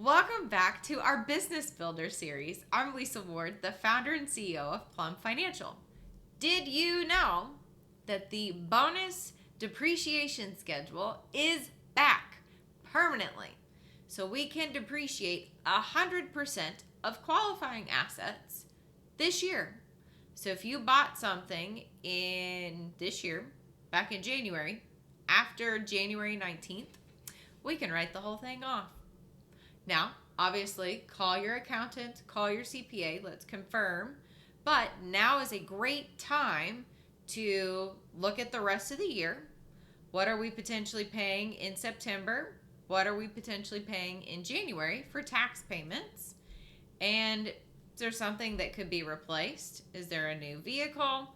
Welcome back to our Business Builder series. I'm Lisa Ward, the founder and CEO of Plumb Financial. Did you know that the bonus depreciation schedule is back permanently? So we can depreciate 100% of qualifying assets this year. So if you bought something in this year, back in January, after January 19th, we can write the whole thing off. Now, obviously, call your accountant, call your CPA, let's confirm. But now is a great time to look at the rest of the year. What are we potentially paying in September? What are we potentially paying in January for tax payments? And is there something that could be replaced? Is there a new vehicle?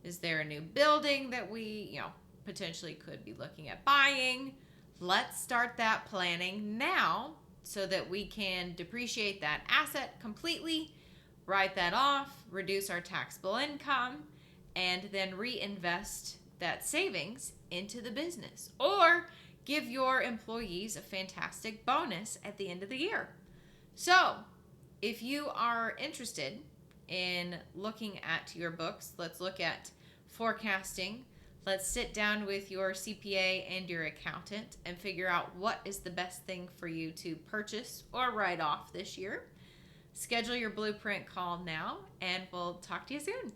Is there a new building that we, potentially could be looking at buying? Let's start that planning now, so that we can depreciate that asset completely, write that off, reduce our taxable income, and then reinvest that savings into the business. Or give your employees a fantastic bonus at the end of the year. So, if you are interested in looking at your books, let's look at forecasting. Let's sit down with your CPA and your accountant and figure out what is the best thing for you to purchase or write off this year. Schedule your blueprint call now, and we'll talk to you soon.